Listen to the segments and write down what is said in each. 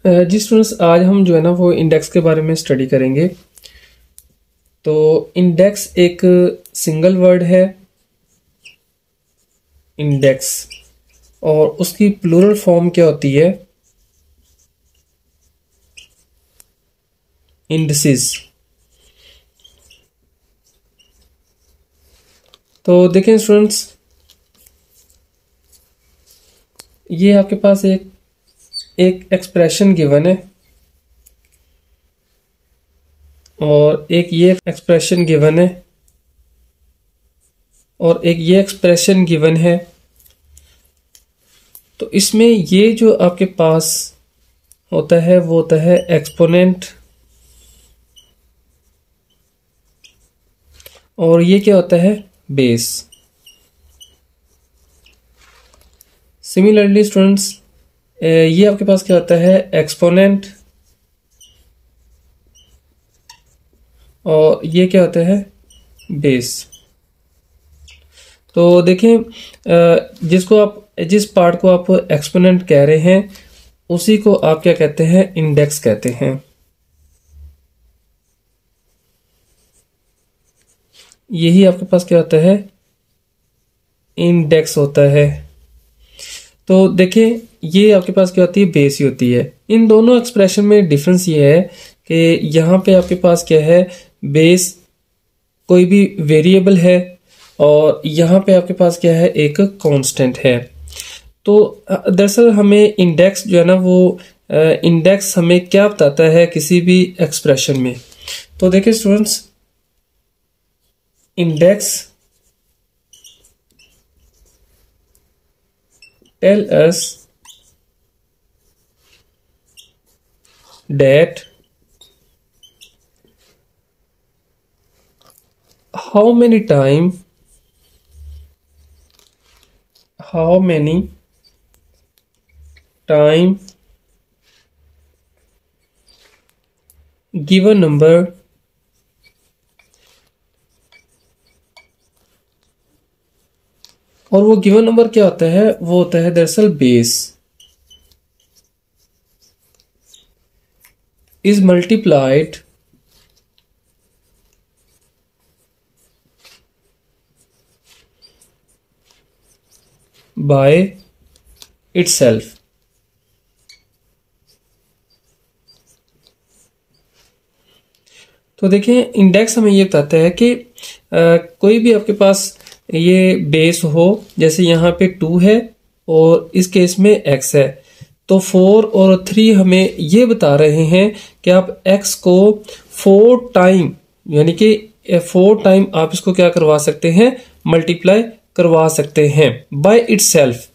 जी students, आज हम जो है ना वो इंडेक्स के बारे में स्टडी करेंगे। तो इंडेक्स एक सिंगल वर्ड है, इंडेक्स, और उसकी प्लूरल फॉर्म क्या होती है? इंडिसेस। तो देखें स्टूडेंट्स, ये आपके पास एक एक्सप्रेशन गिवन है और एक ये एक्सप्रेशन गिवन है और एक ये एक्सप्रेशन गिवन है। तो इसमें ये जो आपके पास होता है वो होता है एक्सपोनेंट, और ये क्या होता है? बेस। सिमिलरली स्टूडेंट्स, ये आपके पास क्या होता है? एक्सपोनेंट, और ये क्या होता है? बेस। तो देखें, जिस पार्ट को आप एक्सपोनेंट कह रहे हैं उसी को आप क्या कहते हैं? इंडेक्स कहते हैं। यही आपके पास क्या होता है? इंडेक्स होता है। तो देखिए, ये आपके पास क्या होती है? बेस ही होती है। इन दोनों एक्सप्रेशन में डिफरेंस ये है कि यहाँ पे आपके पास क्या है? बेस कोई भी वेरिएबल है और यहाँ पे आपके पास क्या है? एक कांस्टेंट है। तो दरअसल हमें इंडेक्स जो है ना वो इंडेक्स हमें क्या बताता है किसी भी एक्सप्रेशन में? तो देखिए students, index tell us that how many time given number और वो गिवन नंबर क्या होता है? वो होता है दरअसल base is multiplied by itself. तो देखिए, इंडेक्स हमें ये बताता है कि कोई भी आपके पास ये बेस हो, जैसे यहाँ पे 2 है और इस केस में x है, तो 4 और 3 हमें ये बता रहे हैं कि आप x को 4 टाइम, यानी कि 4 टाइम आप इसको क्या करवा सकते हैं? मल्टीप्लाई करवा सकते हैं बाय इटसेल्फ।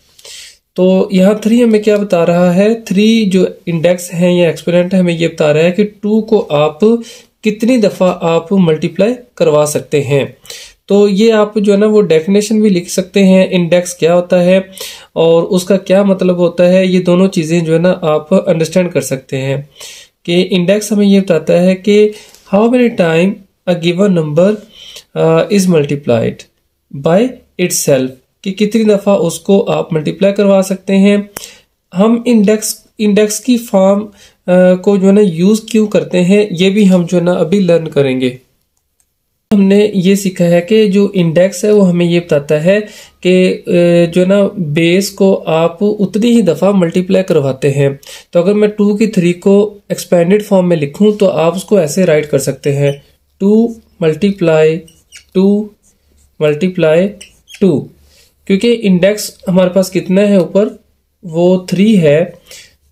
तो यहाँ 3 हमें क्या बता रहा है? 3 जो इंडेक्स है या एक्सपोनेंट है, हमें ये बता रहा है कि 2 को आप कितनी दफा आप मल्टीप्लाई करवा सकते हैं। तो ये आप जो है ना वो डेफिनेशन भी लिख सकते हैं, इंडेक्स क्या होता है और उसका क्या मतलब होता है। ये दोनों चीजें जो है ना आप अंडरस्टैंड कर सकते हैं कि इंडेक्स हमें ये बताता है कि how many time a given number is multiplied by itself, कि कितनी दफा उसको आप मल्टीप्लाई करवा सकते हैं। हम इंडेक्स की फॉर्म को जो है ना यूज क्यों करते हैं, ये भी हम जो है ना अभी लर्न करेंगे। हमने ये सीखा है कि जो इंडेक्स है वो हमें ये बताता है कि जो है ना बेस को आप उतनी ही दफ़ा मल्टीप्लाई करवाते हैं। तो अगर मैं 2 की 3 को एक्सपेंडेड फॉर्म में लिखूं तो आप उसको ऐसे राइट कर सकते हैं, 2 मल्टीप्लाई 2 मल्टीप्लाई 2, क्योंकि इंडेक्स हमारे पास कितना है ऊपर? वो 3 है।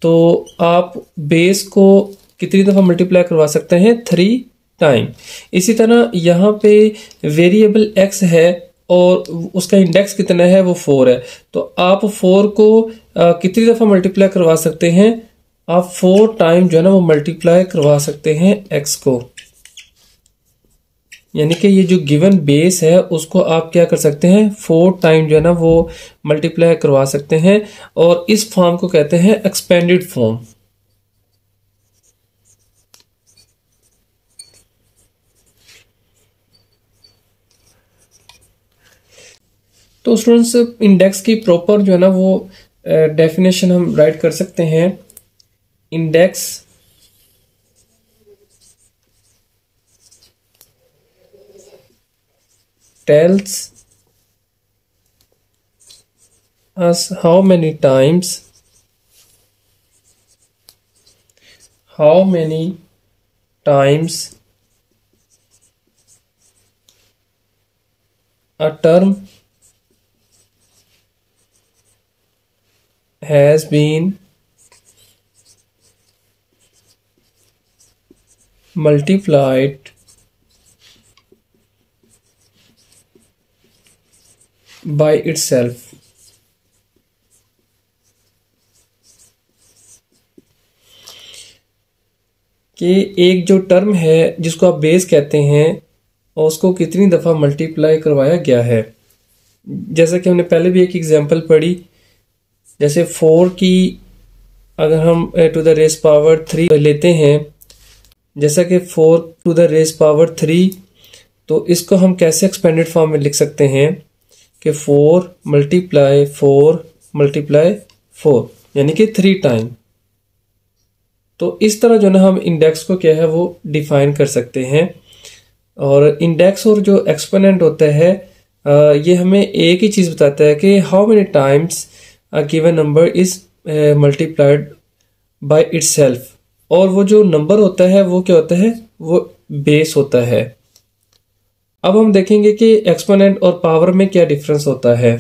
तो आप बेस को कितनी दफ़ा मल्टीप्लाई करवा सकते हैं? 3 टाइम। इसी तरह यहाँ पे वेरिएबल x है और उसका इंडेक्स कितना है? वो 4 है। तो आप 4 को कितनी दफ़ा मल्टीप्लाई करवा सकते हैं? आप 4 टाइम जो है ना वो मल्टीप्लाई करवा सकते हैं x को, यानी कि ये जो गिवन बेस है उसको आप क्या कर सकते हैं? 4 टाइम जो है ना वो मल्टीप्लाई करवा सकते हैं, और इस फॉर्म को कहते हैं एक्सपेंडेड फॉर्म। तो स्टूडेंट्स, इंडेक्स की प्रॉपर जो है ना वो डेफिनेशन हम राइट कर सकते हैं। Index tells us how many times a term has been multiplied by itself। कि एक जो टर्म है जिसको आप बेस कहते हैं और उसको कितनी दफ़ा मल्टीप्लाई करवाया गया है। जैसा कि हमने पहले भी एक एग्जांपल पढ़ी, जैसे 4 की अगर हम टू द रेस पावर 3 लेते हैं, जैसा कि 4 टू द रेस पावर 3, तो इसको हम कैसे एक्सपेंडेड फॉर्म में लिख सकते हैं कि 4 मल्टीप्लाई 4 यानी कि 3 टाइम। तो इस तरह जो ना हम इंडेक्स को क्या है वो डिफाइन कर सकते हैं। और इंडेक्स और जो एक्सपोनेंट होता है ये हमें एक ही चीज़ बताता है कि how many times a given number is multiplied by itself. और वो जो नंबर होता है वो क्या होता है, वो बेस होता है। अब हम देखेंगे कि एक्सपोनेंट और पावर में क्या डिफरेंस होता है।